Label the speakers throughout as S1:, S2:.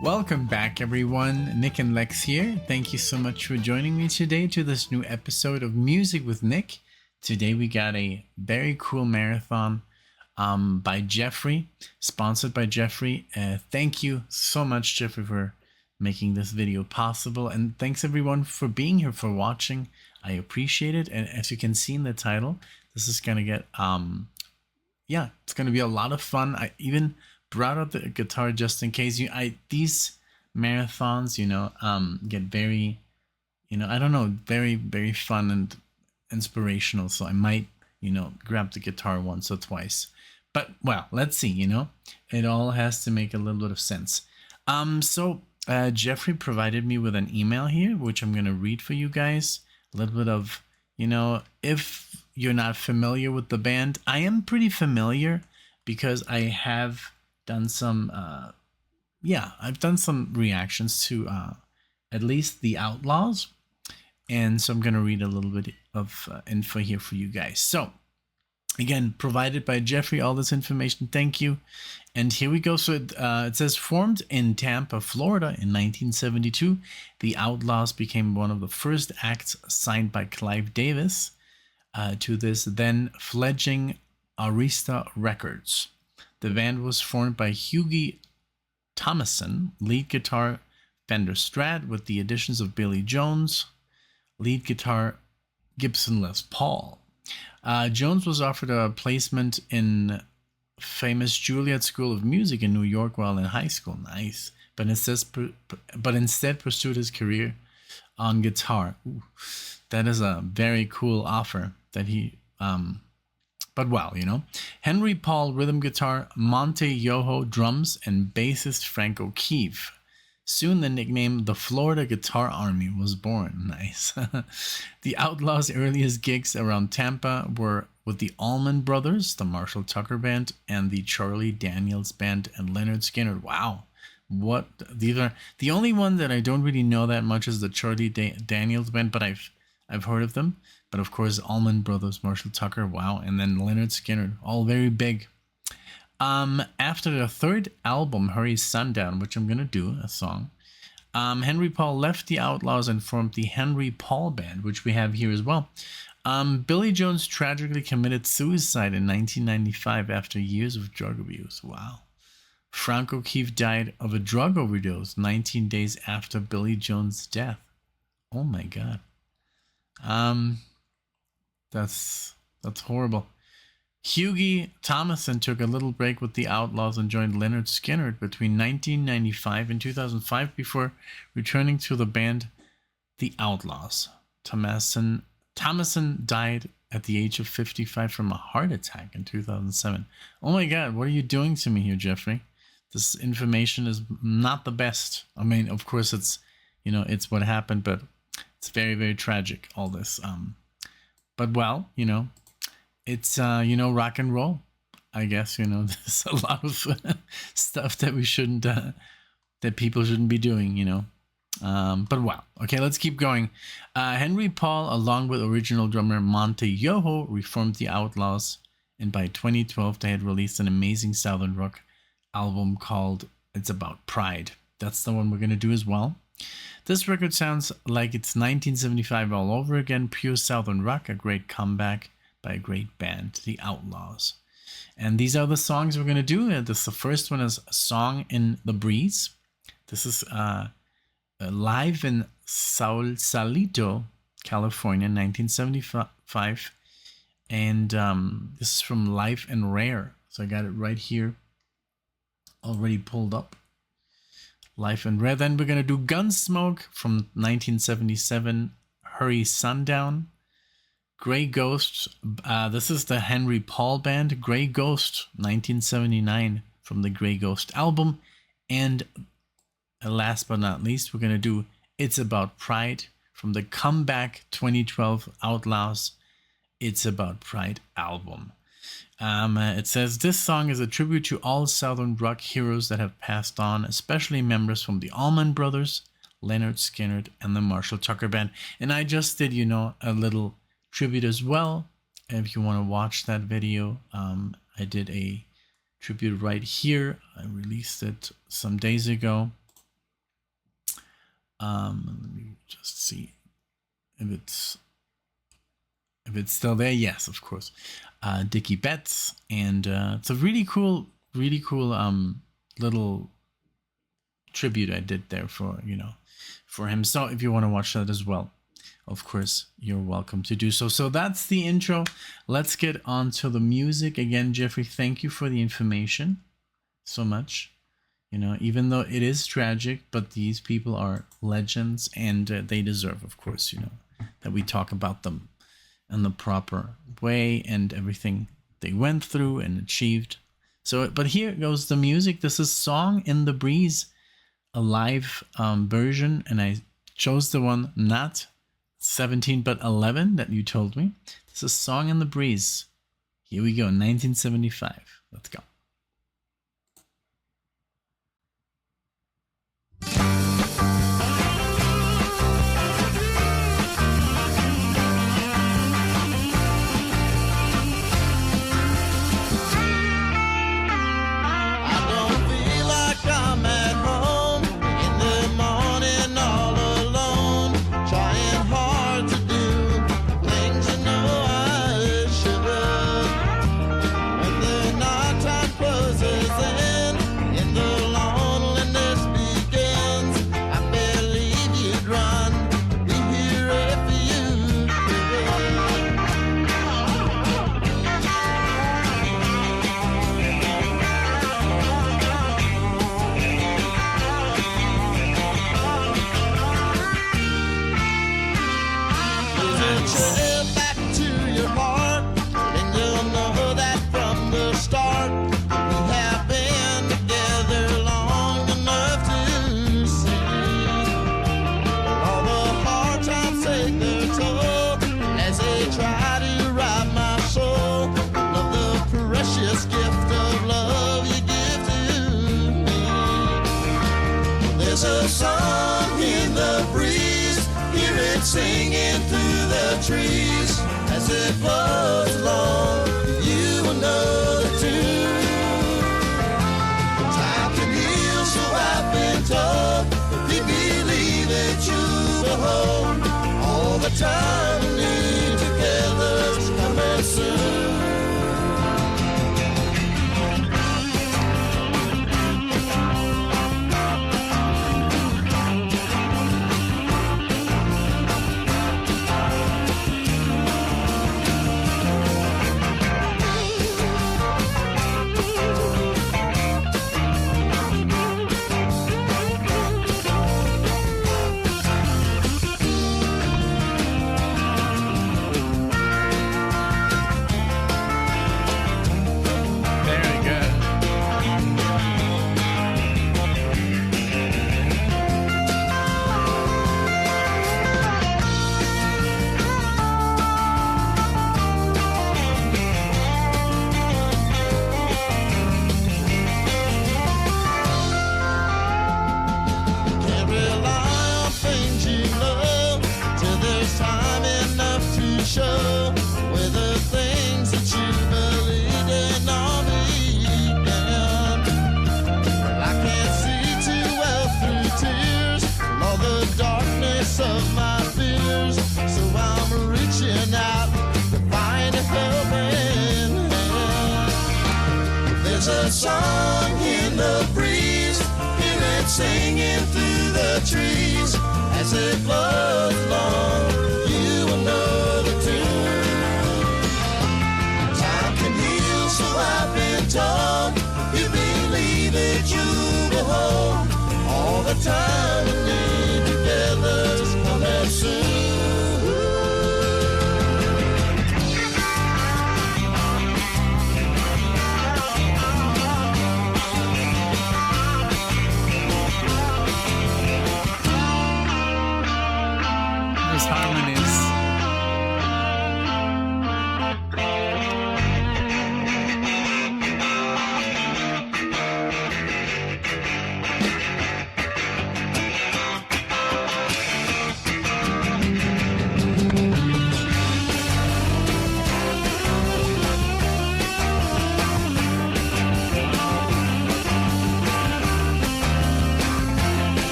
S1: Welcome back, everyone. NicknLex here. Thank you so much for joining me today to this new episode of Music with Nick. Today we got a very cool marathon by Jeffrey, sponsored by Jeffrey. Thank you so much, Jeffrey, for making this video possible. And thanks everyone for being here, for watching. I appreciate it. And as you can see in the title, this is going to get, it's going to be a lot of fun. I even brought out the guitar just in case. These marathons, get very, very, very fun and inspirational. So I might, grab the guitar once or twice. But, well, let's see, it all has to make a little bit of sense. Jeffrey provided me with an email here, which I'm going to read for you guys. A little bit of, if you're not familiar with the band, I am pretty familiar because I have done some, I've done some reactions to at least the Outlaws. And so I'm going to read a little bit of info here for you guys. So, again, provided by Jeffrey, all this information. Thank you. And here we go. So it says, formed in Tampa, Florida in 1972, the Outlaws became one of the first acts signed by Clive Davis to this then fledgling Arista Records. The band was formed by Hughie Thomason, lead guitar Fender Strat, with the additions of Billy Jones, lead guitar Gibson Les Paul. Jones was offered a placement in famous Juilliard School of Music in New York while in high school. Nice. But instead pursued his career on guitar. Ooh, that is a very cool offer that he... Henry Paul rhythm guitar, Monte Yoho drums, and bassist Frank O'Keefe. Soon the nickname the Florida Guitar Army was born. Nice. The Outlaws' earliest gigs around Tampa were with the Allman Brothers, the Marshall Tucker Band, and the Charlie Daniels Band and Leonard Skinner. Wow. These are the only one that I don't really know that much is the Charlie Daniels Band, but I've heard of them. But of course, Allman Brothers, Marshall Tucker, wow, and then Leonard Skinner, all very big. After the third album, Hurry Sundown, which I'm going to do, a song, Henry Paul left the Outlaws and formed the Henry Paul Band, which we have here as well. Billy Jones tragically committed suicide in 1995 after years of drug abuse. Wow. Frank O'Keefe died of a drug overdose 19 days after Billy Jones' death. Oh my God. That's horrible. Hughie Thomason took a little break with the Outlaws and joined Leonard Skinner between 1995 and 2005 before returning to the band The Outlaws. Thomason died at the age of 55 from a heart attack in 2007. Oh my God, what are you doing to me here, Jeffrey? This information is not the best. I mean, of course, it's what happened, but it's very, very tragic, all this. But well, it's, rock and roll, I guess, there's a lot of stuff that we shouldn't, that people shouldn't be doing, but wow. Okay, let's keep going. Henry Paul, along with original drummer Monte Yoho, reformed the Outlaws. And by 2012, they had released an amazing Southern rock album called It's About Pride. That's the one we're going to do as well. This record sounds like it's 1975 all over again, pure Southern rock, a great comeback by a great band, The Outlaws. And these are the songs we're going to do. The first one is Song in the Breeze. This is live in Sausalito, California, 1975. And this is from Life and Rare. So I got it right here, already pulled up. Life and Rare. Then we're going to do Gunsmoke from 1977, Hurry Sundown, Grey Ghost. This is the Henry Paul Band, Grey Ghost, 1979 from the Grey Ghost album. And last but not least, we're going to do It's About Pride from the Comeback 2012 Outlaws, It's About Pride album. It says, this song is a tribute to all Southern rock heroes that have passed on, especially members from the Allman Brothers, Leonard Skinner, and the Marshall Tucker Band. And I just did, a little tribute as well. If you want to watch that video, I did a tribute right here. I released it some days ago. Let me just see if it's still there. Yes, of course. Dickie Betts, and it's a really cool little tribute I did there for him. So if you want to watch that as well, of course, you're welcome to do so. So that's the intro. Let's get on to the music. Again, Jeffrey, thank you for the information so much. Even though it is tragic, but these people are legends, and they deserve, of course, that we talk about them in the proper way and everything they went through and achieved. So, but here goes the music. This is Song in the Breeze, a live version, and I chose the one not 17 but 11 that you told me. This is Song in the Breeze. Here we go, 1975. Let's go.
S2: Singing through the trees as it flows along, you will know the tune. Time can heal, so I've been told. We believe that you will hold all the time we need together is coming soon. Of my fears, so I'm reaching out to find a helping hand. There's a song in the breeze, hear it singing through the trees as it flows along. You will know the tune. Time can heal, so I've been told. You believe that you will hold all the time we need together.
S1: Those harmonies.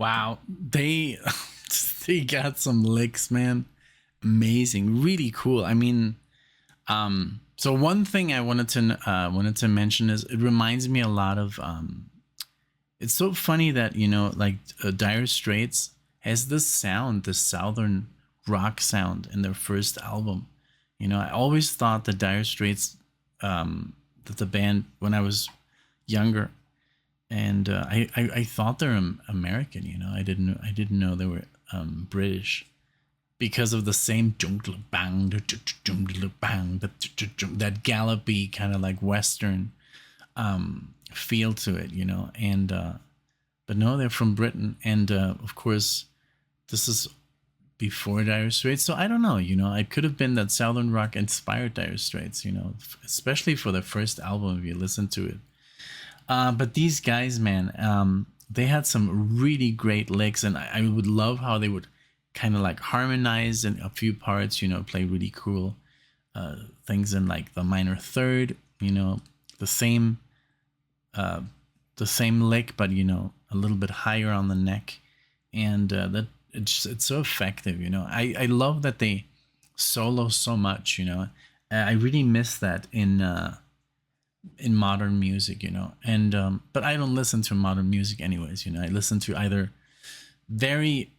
S1: Wow, they they got some licks, man. Amazing, really cool. I mean, so one thing I wanted to mention is it reminds me a lot of it's so funny that like Dire Straits has this sound, this southern rock sound in their first album. I always thought that Dire Straits, that the band when I was younger, and I thought they're American. I didn't know they were British because of the same bang, that gallopy kind of like Western feel to it, and but no, they're from Britain, and of course, this is before Dire Straits, so I don't know, it could have been that Southern rock inspired Dire Straits, especially for the first album if you listen to it. But these guys, man, they had some really great licks, and I would love how they would kind of like harmonize in a few parts, play really cool things in like the minor third, the same uh, the same lick, but a little bit higher on the neck, and that it's so effective. I love that they solo so much. I really miss that in modern music. And but I don't listen to modern music anyways. I listen to either very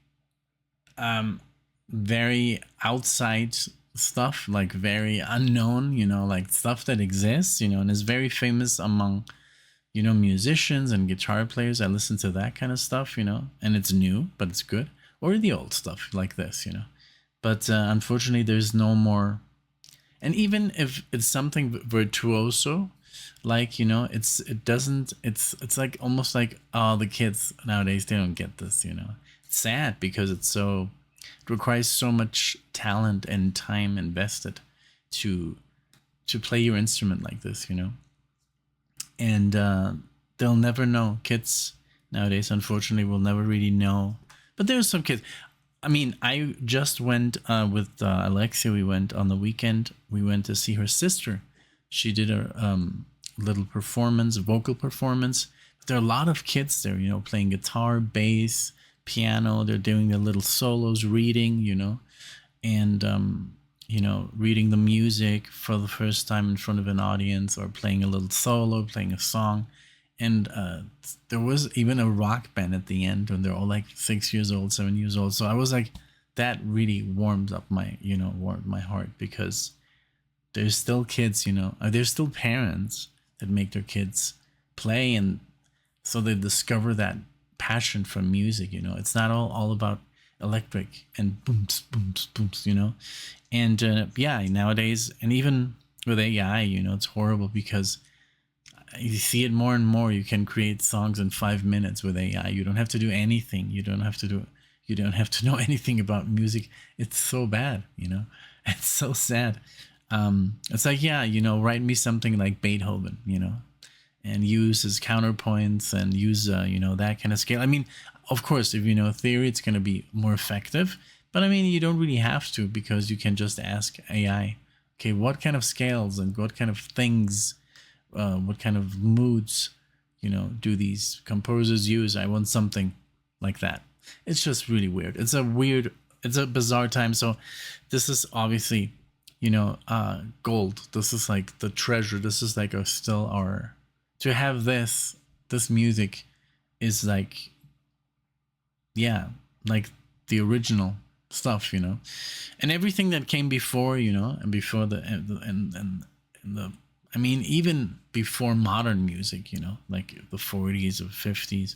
S1: very outside stuff, like very unknown, like stuff that exists, and is very famous among musicians and guitar players. I listen to that kind of stuff, and it's new but it's good, or the old stuff like this, but unfortunately there's no more. And even if it's something virtuoso, like it's like almost like, oh, the kids nowadays, they don't get this. It's sad because it requires so much talent and time invested to play your instrument like this, and they'll never know. Kids nowadays, unfortunately, will never really know. But there's some kids. I mean, I just went with Alexia. We went on the weekend. We went to see her sister. She did a little performance, vocal performance. There are a lot of kids there, playing guitar, bass, piano. They're doing their little solos, reading, and reading the music for the first time in front of an audience, or playing a little solo, playing a song. And there was even a rock band at the end, and they're all like 6 years old, 7 years old. So I was like, that really warmed up warmed my heart, because there's still kids, there's still parents that make their kids play, and so they discover that passion for music. It's not all about electric and booms, booms, booms, and yeah, nowadays, and even with AI, it's horrible, because you see it more and more. You can create songs in 5 minutes with AI. You don't have to do anything. You don't have to know anything about music. It's so bad, it's so sad. It's like, yeah, write me something like Beethoven, and use his counterpoints, and use that kind of scale. I mean, of course, if you know theory, it's going to be more effective, but I mean, you don't really have to, because you can just ask AI, okay, what kind of scales and what kind of things, what kind of moods, do these composers use? I want something like that. It's just really weird. It's a bizarre time. So this is obviously, gold. This is like the treasure. This is like still our, to have this music is like, yeah, like the original stuff, and everything that came before, and before and the, I mean, even before modern music, like the 40s or 50s,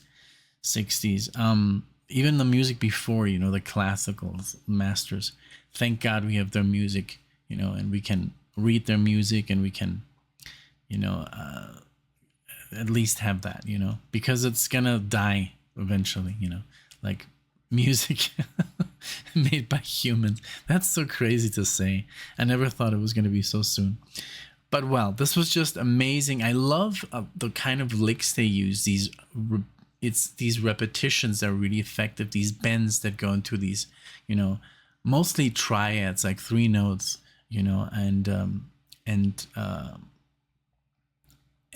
S1: 60s, even the music before, the classical masters. Thank God we have their music, and we can read their music, and we can, at least have that, because it's gonna die eventually, like music made by humans. That's so crazy to say. I never thought it was gonna be so soon. But well, this was just amazing. I love the kind of licks they use. It's these repetitions that are really effective. These bends that go into these, mostly triads, like 3 notes,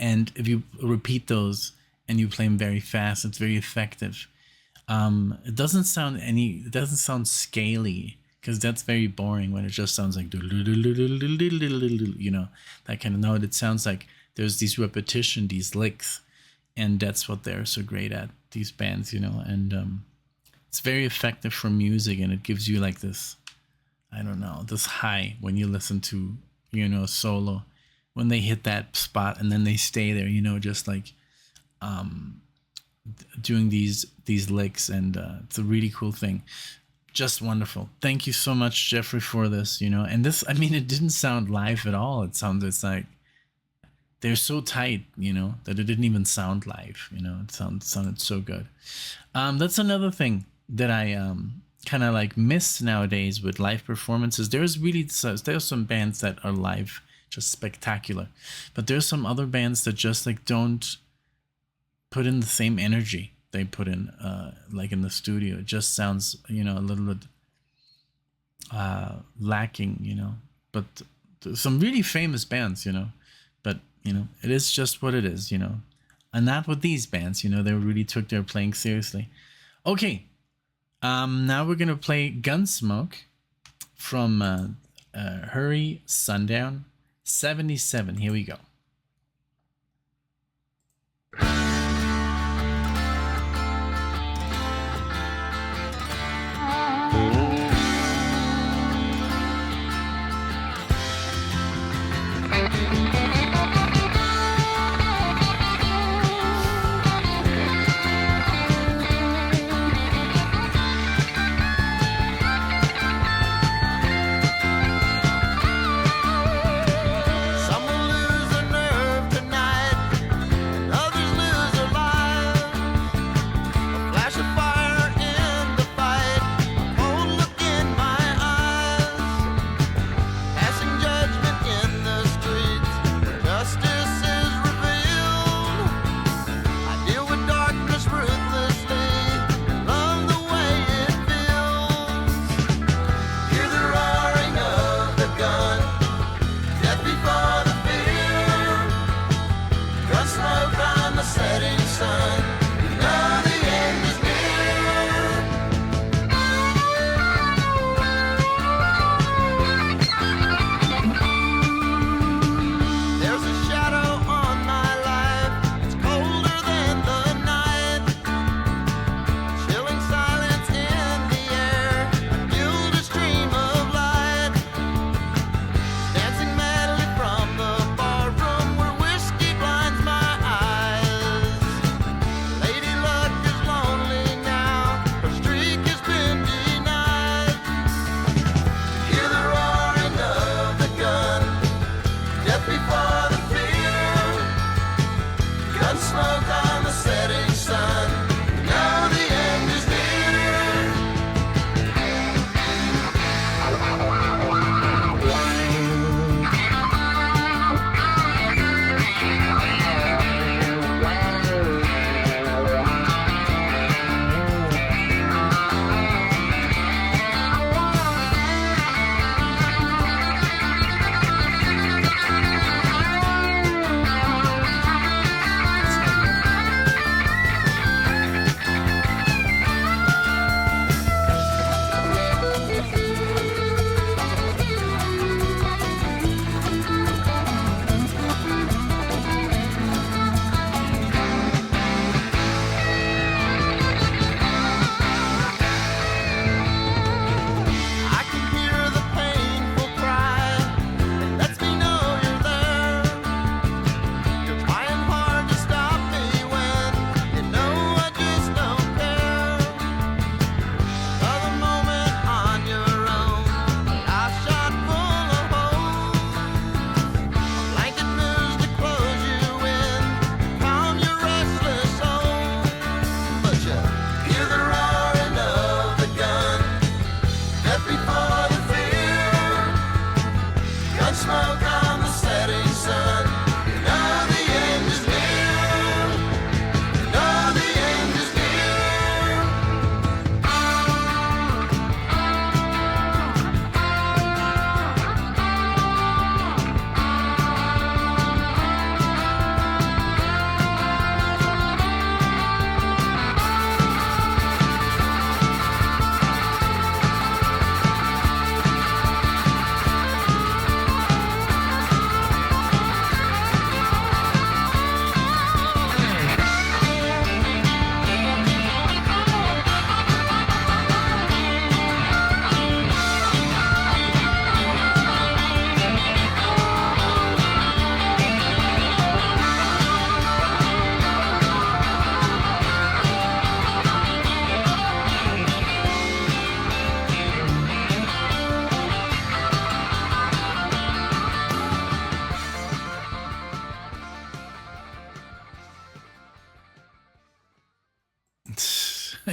S1: and if you repeat those and you play them very fast, it's very effective. It doesn't sound scaly, because that's very boring when it just sounds like, that kind of note. It sounds like there's these repetition, these licks, and that's what they're so great at, these bands, and it's very effective for music, and it gives you like this, I don't know, this high when you listen to, solo, when they hit that spot and then they stay there, just like doing these licks, and it's a really cool thing. Just wonderful. Thank you so much, Jeffrey, for this, and this, I mean, it didn't sound live at all. It's like they're so tight, that it didn't even sound live. It sounded so good. That's another thing that I kind of like miss nowadays with live performances. There's some bands that are live just spectacular, but there's some other bands that just like don't put in the same energy they put in like in the studio. It just sounds a little bit lacking, but some really famous bands, but it is just what it is, and not with these bands, they really took their playing seriously. Okay, now we're gonna play Gunsmoke from Hurry Sundown 77. Here we go.
S2: Someone lose their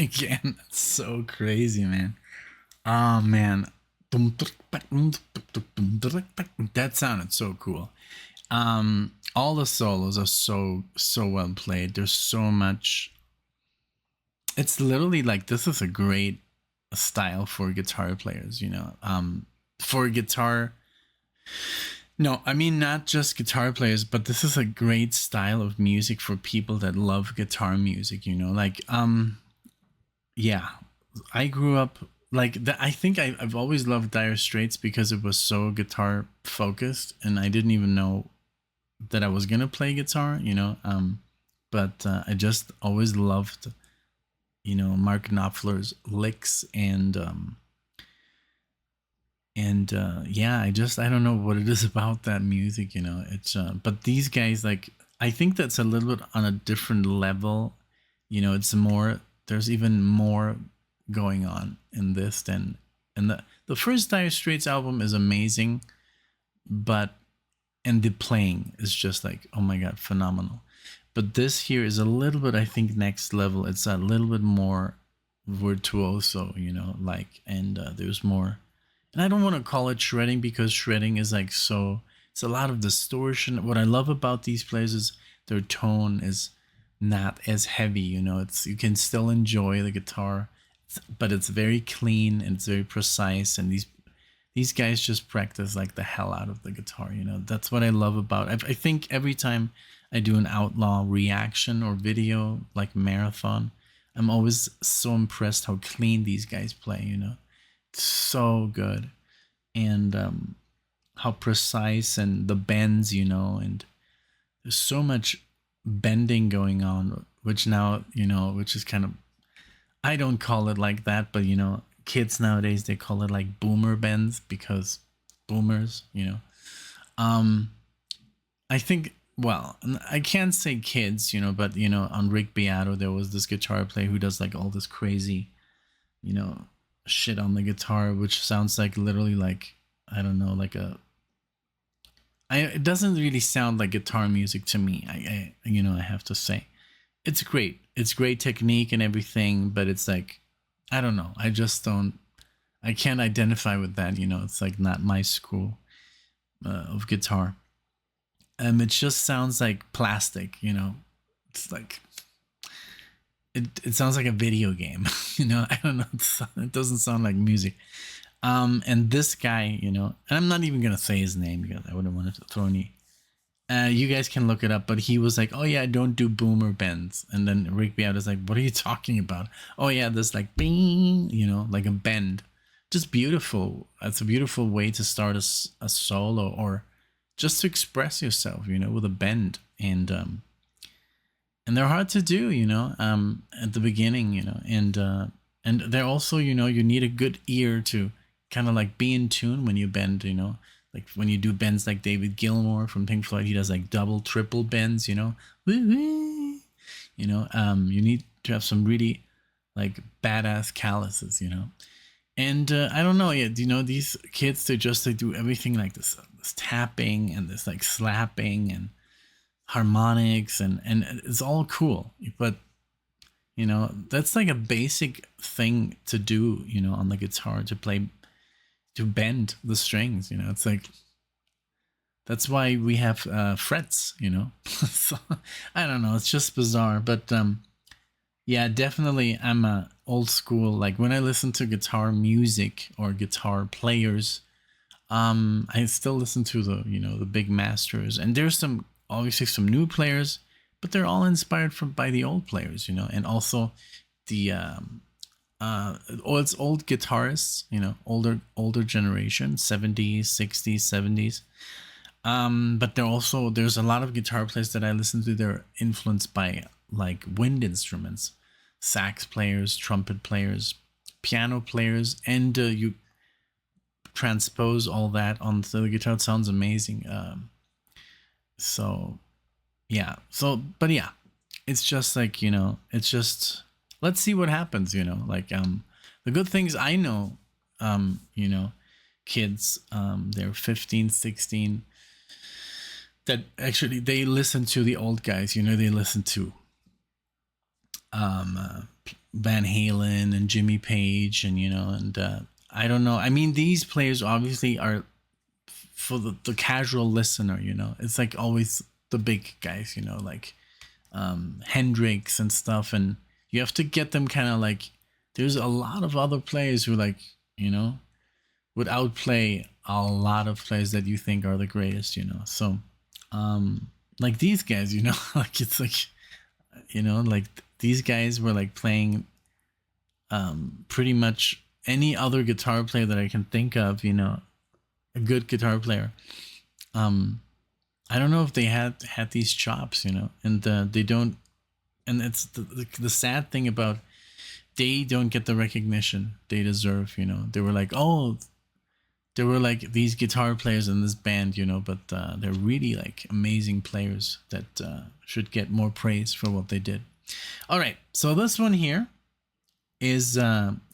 S1: again. That's so crazy, man. Oh man. That sounded so cool. All the solos are so well played. There's so much. It's literally like this is a great style for guitar players, you know. For guitar, no, I mean not just guitar players, but this is a great style of music for people that love guitar music, you know. Like yeah, I grew up like I think I've always loved Dire Straits because it was so guitar focused, and I didn't even know that I was gonna play guitar, you know. But I just always loved, you know, Mark Knopfler's licks and yeah, I don't know what it is about that music, you know. It's but these guys, like, I think that's a little bit on a different level, you know. It's more, there's even more going on in this than, and the first Dire Straits album is amazing, but and the playing is just like, oh my god, phenomenal. But this here is a little bit, I think, next level. It's a little bit more virtuoso, you know, like, and there's more. And I don't want to call it shredding because shredding is like so. It's a lot of distortion. What I love about these players is their tone is not as heavy, you know. It's, you can still enjoy the guitar, but it's very clean and it's very precise. And these guys just practice like the hell out of the guitar, you know. That's what I love about it. I think every time I do an Outlaw reaction or video, like marathon, I'm always so impressed how clean these guys play, you know. It's so good. And how precise, and the bends, you know, and there's so much bending going on, which now, you know, which is kind of, I don't call it like that, but you know, kids nowadays, they call it like boomer bends because boomers, you know. I think, well, I can't say kids, you know, but you know, on Rick Beato there was this guitar player who does like all this crazy, you know, shit on the guitar, which sounds like literally like, I don't know, like it doesn't really sound like guitar music to me. I you know, I have to say, it's great. It's great technique and everything, but it's like, I don't know. I can't identify with that. You know, it's like not my school of guitar. It just sounds like plastic. You know, it's like it sounds like a video game. You know, I don't know. It doesn't sound like music. And this guy, you know, and I'm not even gonna say his name because I wouldn't want to throw any. You guys can look it up, but he was like, "Oh yeah, I don't do boomer bends." And then Rick Beato is like, "What are you talking about?" "Oh yeah, there's like bing, you know, like a bend." Just beautiful. That's a beautiful way to start a solo, or just to express yourself, you know, with a bend. And they're hard to do, you know, at the beginning, you know, and they're also, you know, you need a good ear to kind of like be in tune when you bend, you know. Like when you do bends like David Gilmour from Pink Floyd, he does like double, triple bends, you know. Woo-wee. You know, you need to have some really like badass calluses, you know. And I don't know, yeah, you know, these kids, they do everything like this tapping and this like slapping and harmonics, and it's all cool. But you know, that's like a basic thing to do, you know, on the guitar, to bend the strings, you know. It's like, that's why we have frets, you know. So I don't know, it's just bizarre. But yeah, definitely I'm a old school. Like when I listen to guitar music or guitar players, I still listen to the, you know, the big masters. And there's some, obviously some new players, but they're all inspired by the old players, you know. And also the it's old guitarists, you know, older generation, 70s, 60s, 70s. But there's a lot of guitar players that I listen to. They're influenced by like wind instruments, sax players, trumpet players, piano players, and you transpose all that onto the guitar. It sounds amazing. So yeah, but yeah, it's just like, you know, it's just, let's see what happens, you know. Like the good things I know, you know, kids, they're 15, 16, that actually they listen to the old guys, you know. They listen to Van Halen and Jimmy Page, and I don't know. I mean, these players obviously are for the casual listener. It's like always the big guys. Like Hendrix and stuff, and you have to get them kind of like. There's a lot of other players who like would outplay a lot of players that you think are the greatest. So like these guys, like it's like like these guys were like playing pretty much any other guitar player that I can think of, a good guitar player. I don't know if they had these chops, and they don't, and it's the sad thing about they don't get the recognition they deserve, They were like, oh, there were like these guitar players in this band, but they're really like amazing players that should get more praise for what they did. All right, so this one here is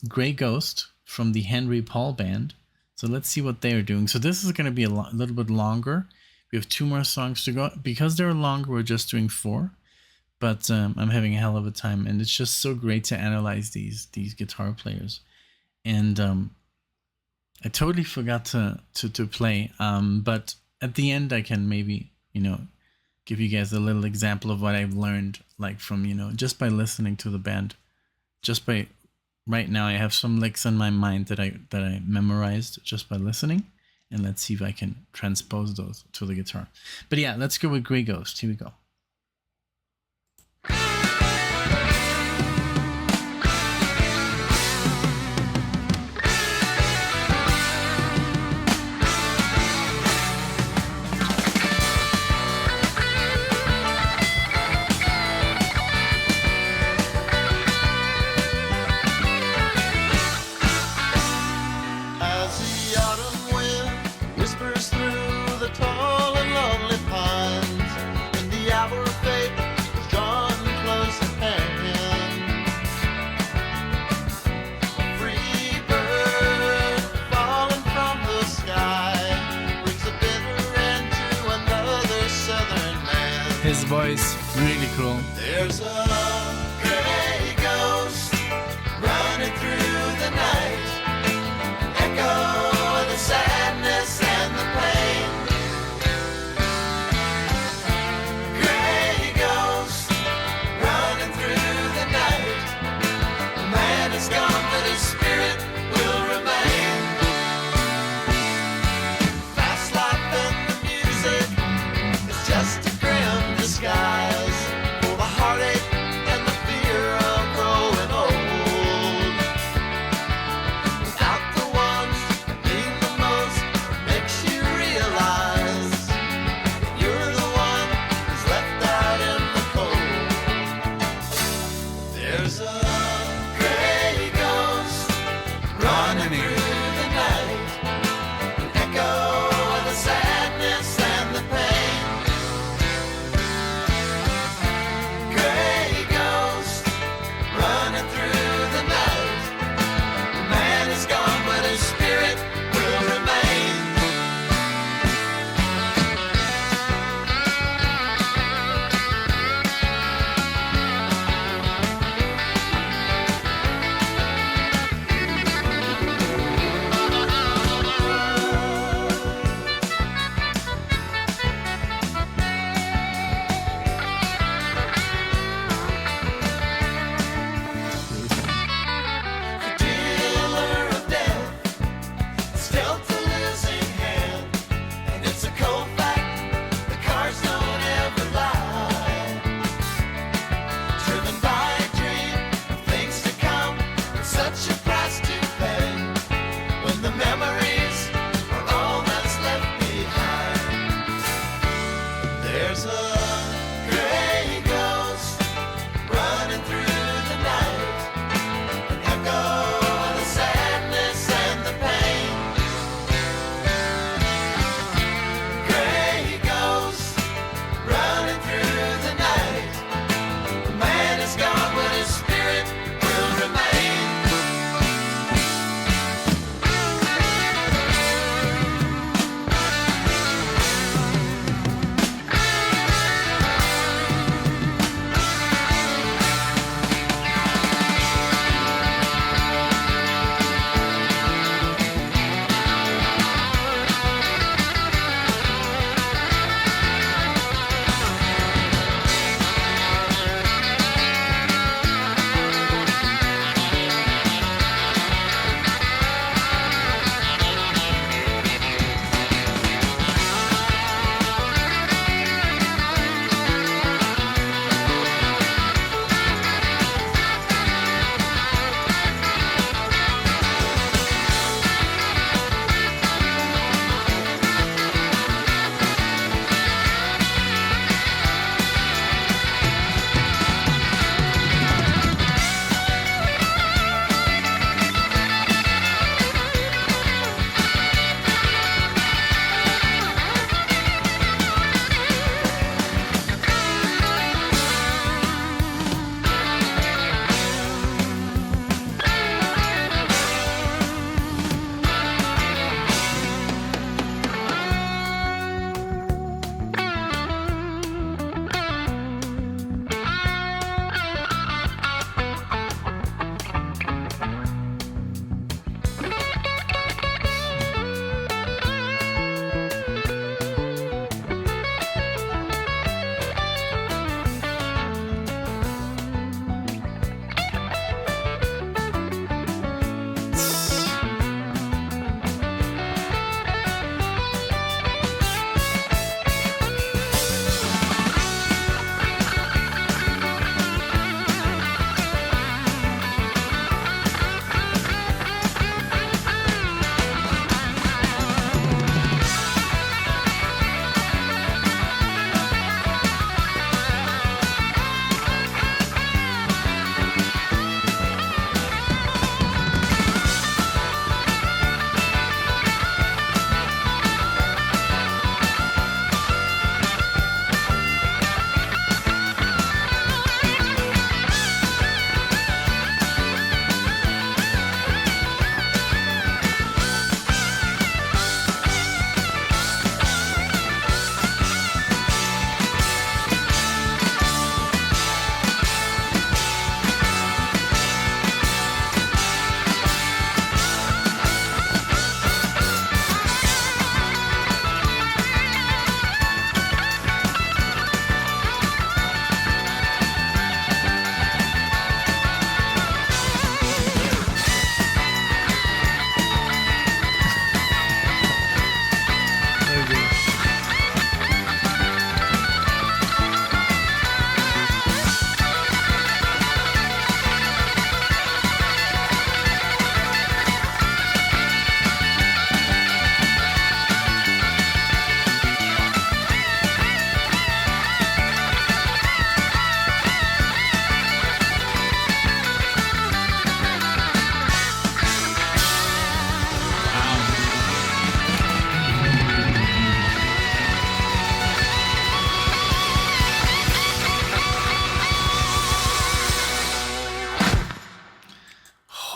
S1: Grey Ghost from the Henry Paul Band. So let's see what they are doing. So this is going to be a little bit longer. We have 2 more songs to go. Because they're longer, we're just doing 4. But I'm having a hell of a time, and it's just so great to analyze these guitar players. And I totally forgot to play. But at the end, I can maybe give you guys a little example of what I've learned, like from just by listening to the band. Just by right now, I have some licks in my mind that I memorized just by listening, and let's see if I can transpose those to the guitar. But yeah, let's go with Grey Ghost. Here we go. His voice, really cool.
S2: There's a gray ghost running through the night, echo of the sadness and the pain. Gray ghost running through the night. The man is gone, but his spirit will remain. Fast life and the music is just a grim disguise for the heartache and the fear of growing old. Without the ones that mean the most, makes you realize you're the one who's left out in the cold. There's a gray ghost running through the night, an echo of the sadness and the pain. Gray ghost running through the night. The man is gone, but his spirit will remain.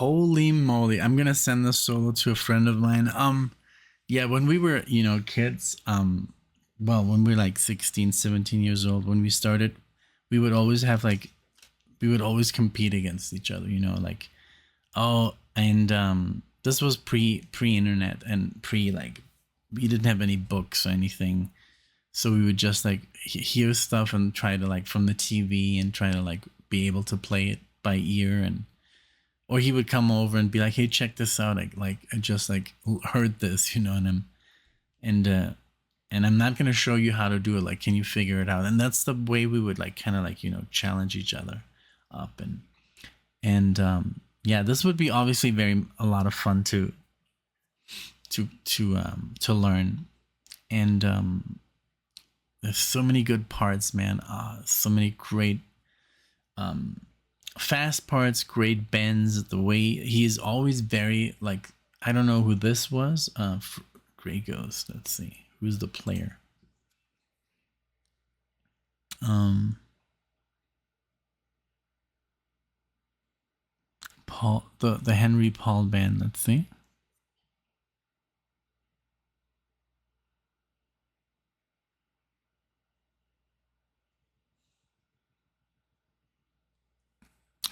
S1: Holy moly. I'm gonna send this solo to a friend of mine. Yeah, when we were, kids, well, when we were like 16, 17 years old, when we started, we would always have like we would always compete against each other, like, oh, and this was pre-internet and pre like we didn't have any books or anything. So we would just like hear stuff and try to like from the TV and try to like be able to play it by ear, and or he would come over and be like, "Hey, check this out! I just like heard this, and I'm not gonna show you how to do it. Like, can you figure it out?" And that's the way we would like kind of like challenge each other up, and yeah, this would be obviously a lot of fun to learn, and there's so many good parts, man. So many great fast parts, great bends. The way he is always very like, I don't know who this was. Grey Ghost. Let's see who's the player. Paul, the Henry Paul band. Let's see.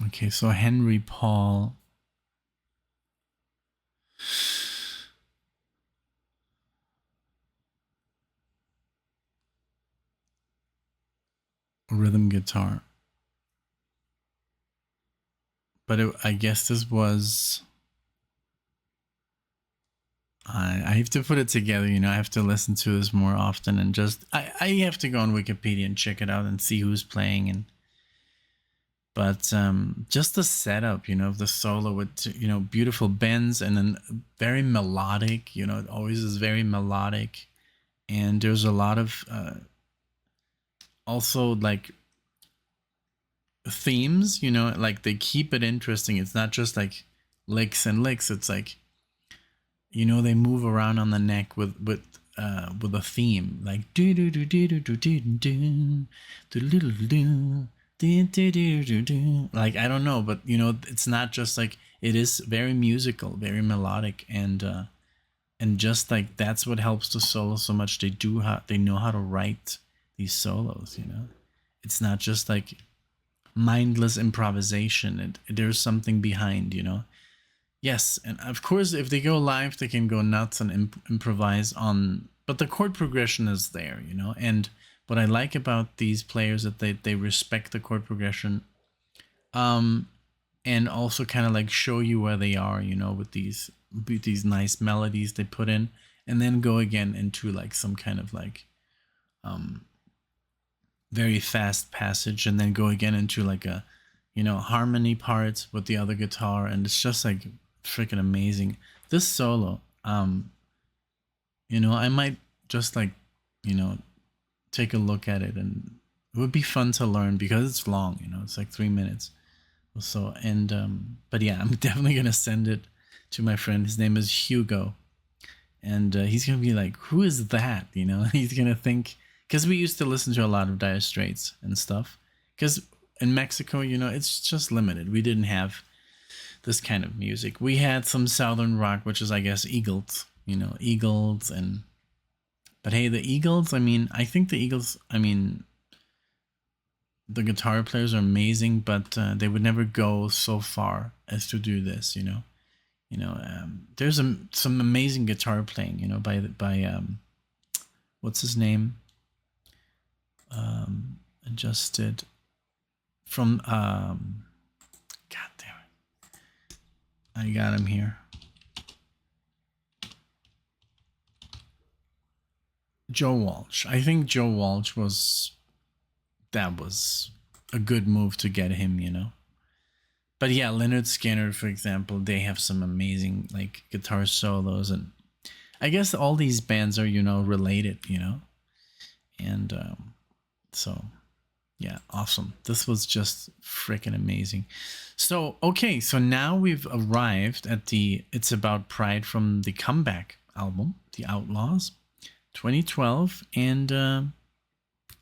S1: Okay, so Henry Paul. Rhythm guitar. But I guess this was. I have to put it together, I have to listen to this more often, and just I have to go on Wikipedia and check it out and see who's playing, but just the setup, of the solo with beautiful bends and then very melodic, it always is very melodic, and there's a lot of also like themes, like they keep it interesting. It's not just like licks and licks. It's like they move around on the neck with a theme, like do do do do do do do do do do do. Like, I don't know, but it's not just like, it is very musical, very melodic, and just like that's what helps the solo so much. They know how to write these solos. It's not just like mindless improvisation. There's something behind. Yes, and of course, if they go live, they can go nuts and improvise on. But the chord progression is there, And what I like about these players that they respect the chord progression, and also kind of like show you where they are, with these nice melodies they put in, and then go again into like some kind of like very fast passage, and then go again into like a harmony part with the other guitar, and it's just like freaking amazing. This solo, I might just like take a look at it, and it would be fun to learn because it's long, it's like 3 minutes or so, and but yeah, I'm definitely gonna send it to my friend. His name is Hugo, and he's gonna be like, who is that? He's gonna think, because we used to listen to a lot of Dire Straits and stuff, because in Mexico, it's just limited. We didn't have this kind of music. We had some southern rock, which is, I guess, Eagles, Eagles, but hey, the Eagles, I think the Eagles, the guitar players are amazing, but they would never go so far as to do this, there's some amazing guitar playing, by what's his name? Adjusted from, God damn it. I got him here. Joe Walsh. I think Joe Walsh was a good move to get him, But yeah, Leonard Skinner, for example, they have some amazing like guitar solos, and I guess all these bands are, related, and so yeah, awesome. This was just freaking amazing. So, okay, so now we've arrived at It's About Pride from the Comeback album, The Outlaws, 2012, and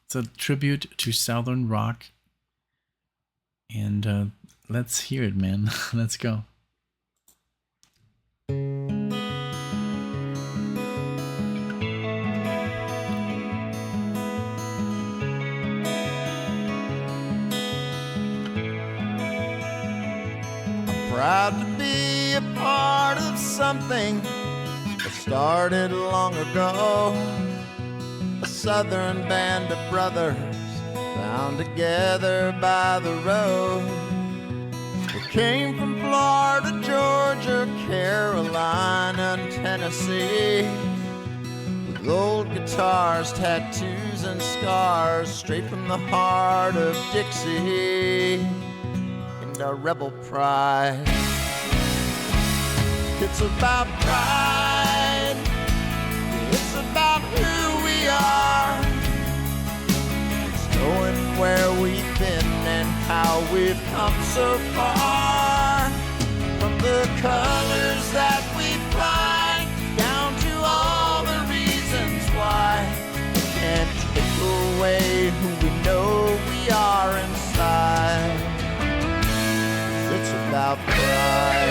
S1: it's a tribute to Southern rock, and let's hear it, man. Let's go.
S2: proud to be a part of something that started long ago. A southern band of brothers found together by the road. We came from Florida, Georgia, Carolina, and Tennessee, with old guitars, tattoos, and scars, straight from the heart of Dixie, and our rebel pride. It's about pride, it's about who we are. It's knowing where we've been and how we've come so far. From the colors that we find down to all the reasons why we can't take away who we know we are inside. It's about pride.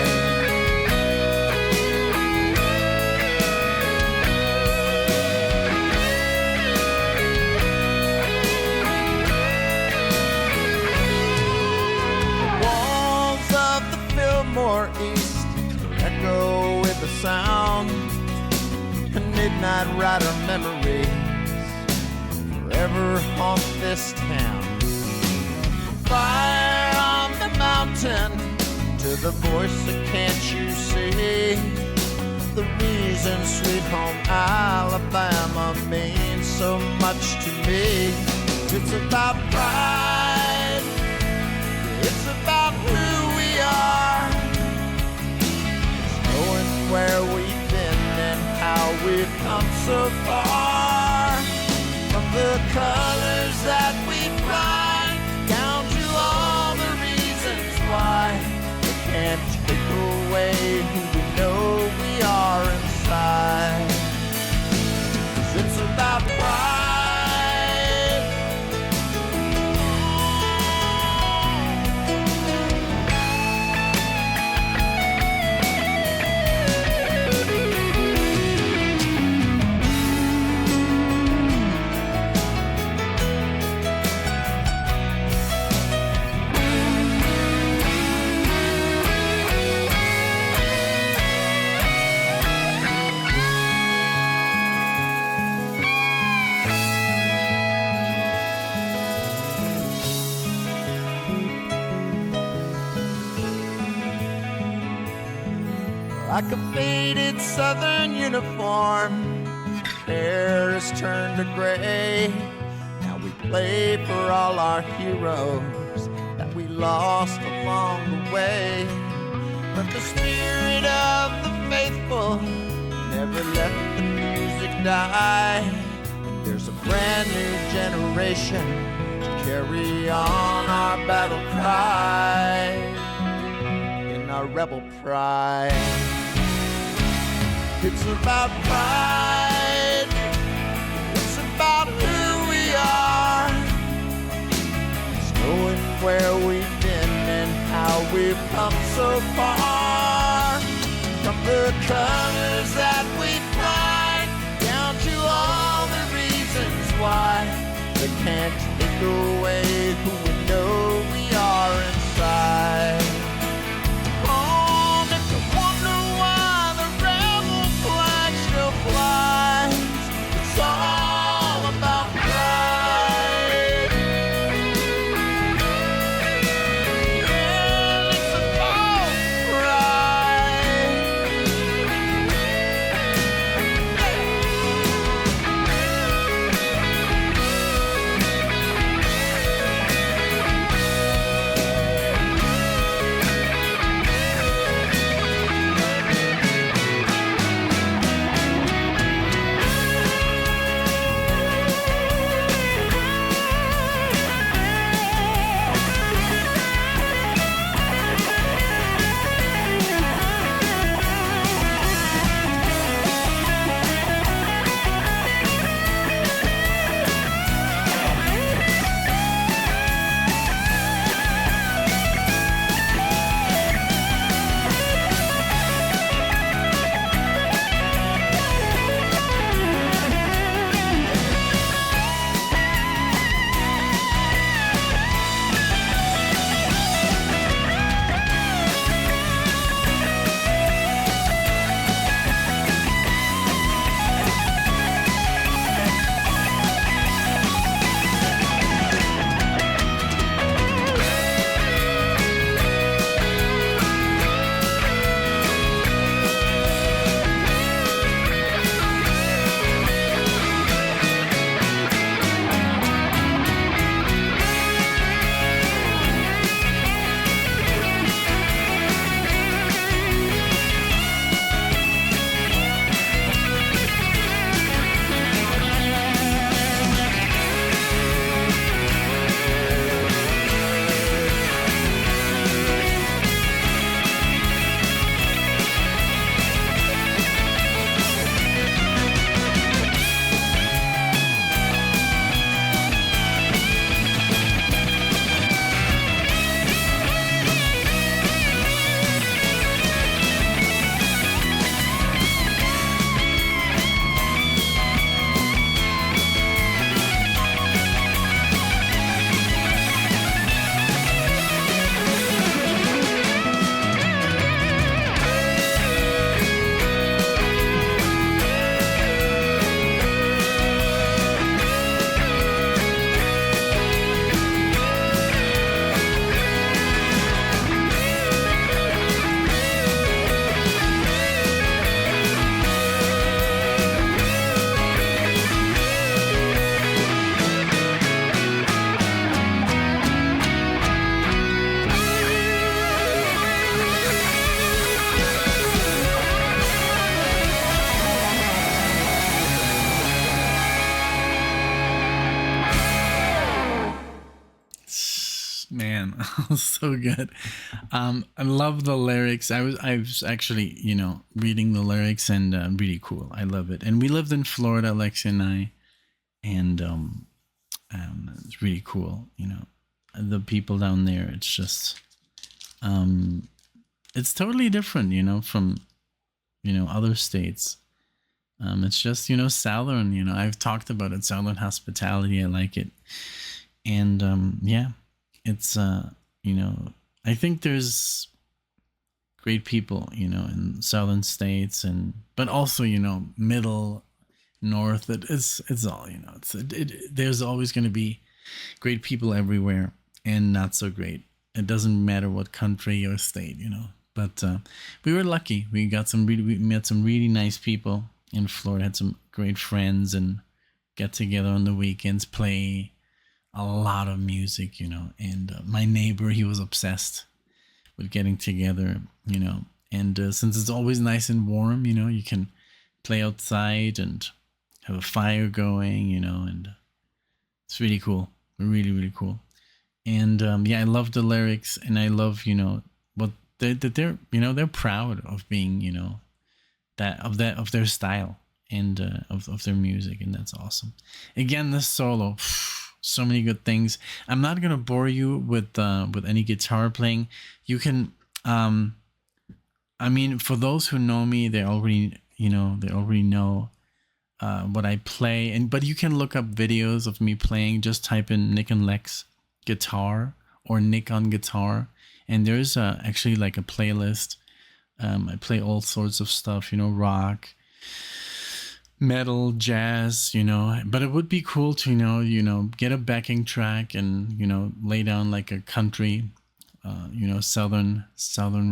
S2: More east, echo with the sound, and midnight rider memories forever haunt this town. Fire on the mountain, to the voice that can't you see, the reason Sweet Home Alabama means so much to me. It's about pride, it's about who we are. Knowing where we've been and how we've come so far. From the colors that we find down to all the reasons why we can't take away who we know we are inside. 'Cause it's about pride. Like a faded southern uniform, hair is turned to gray. Now we play for all our heroes that we lost along the way. But the spirit of the faithful never let the music die. And there's a brand new generation to carry on our battle cry in our rebel pride. It's about pride, it's about who we are. It's knowing where we've been and how we've come so far. From the colors that we find down to all the reasons why they can't take away who we know we are inside. It's all about pride. Yeah, it's about pride.
S1: So good. I love the lyrics. I was actually, reading the lyrics, and really cool. I love it. And we lived in Florida, Lexi and I, and it's really cool. The people down there. It's just, it's totally different, from, other states. It's just, Southern. I've talked about it. Southern hospitality. I like it, and yeah, it's I think there's great people, in southern states, but also, middle, north. It's all, there's always going to be great people everywhere, and not so great. It doesn't matter what country or state, But we were lucky. We met some really nice people in Florida. Had some great friends, and get together on the weekends, play a lot of music, and my neighbor, he was obsessed with getting together, and since it's always nice and warm, you can play outside and have a fire going, and it's really cool, really, really cool. And yeah, I love the lyrics, and I love, what they're proud of being, of their style, and of their music, and that's awesome. Again, this solo, so many good things. I'm not gonna bore you with any guitar playing. You can, I mean, for those who know me, they already know what I play, but you can look up videos of me playing. Just type in NicknLex guitar or Nick on guitar, and there's actually like a playlist. I play all sorts of stuff, rock, metal, jazz, but it would be cool to, get a backing track and, lay down like a country, southern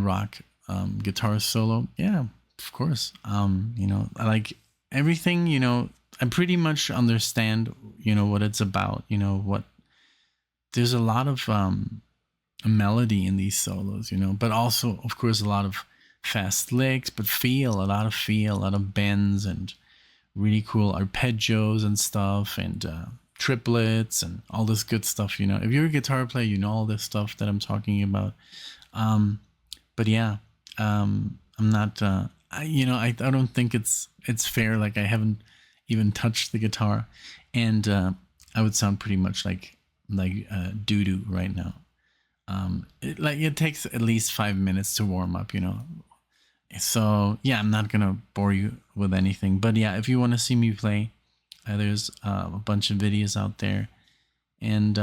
S1: rock, guitar solo. Yeah, of course. I like everything, I pretty much understand, what it's about, there's a lot of, melody in these solos, but also, of course, a lot of fast licks, but a lot of bends, and really cool arpeggios and stuff, and triplets and all this good stuff. If you're a guitar player, you know all this stuff that I'm talking about. But yeah, I'm not. I don't think it's fair. Like, I haven't even touched the guitar, and I would sound pretty much like doo doo right now. It takes at least 5 minutes to warm up. So yeah, I'm not gonna bore you with anything, but yeah, if you want to see me play, there's a bunch of videos out there, and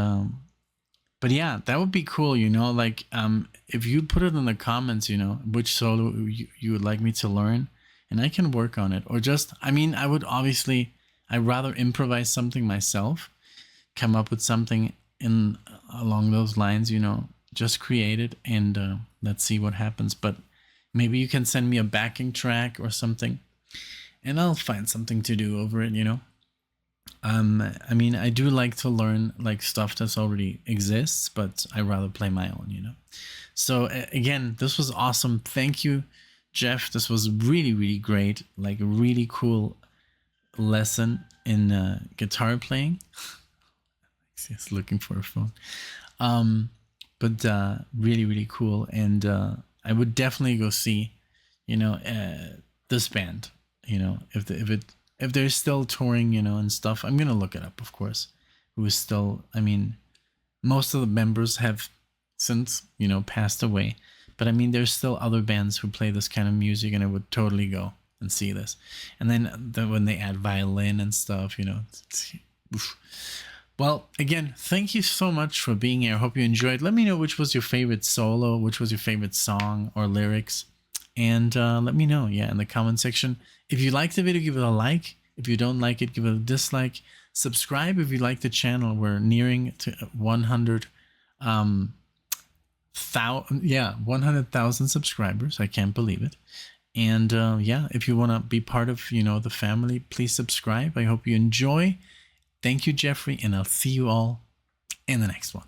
S1: but yeah, that would be cool, like if you put it in the comments, which solo you would like me to learn, and I can work on it, or just, I mean, I'd rather improvise something myself, come up with something along those lines, just create it, and let's see what happens. But maybe you can send me a backing track or something, and I'll find something to do over it, I mean, I do like to learn like stuff that's already exists, but I rather play my own, So again, this was awesome. Thank you, Jeff. This was really, really great. Like a really cool lesson in guitar playing. He's looking for a phone. But really, really cool. And I would definitely go see, this band, if they're still touring, and stuff. I'm gonna look it up, of course. Who is still? I mean, most of the members have since, passed away. But I mean, there's still other bands who play this kind of music, and I would totally go and see this. And then when they add violin and stuff, oof. Well, again, thank you so much for being here. I hope you enjoyed. Let me know which was your favorite solo, which was your favorite song or lyrics. And let me know, in the comment section. If you liked the video, give it a like. If you don't like it, give it a dislike. Subscribe if you like the channel. We're nearing to 100,000 subscribers. I can't believe it. And if you want to be part of, the family, please subscribe. I hope you enjoy. Thank you, Jeffrey, and I'll see you all in the next one.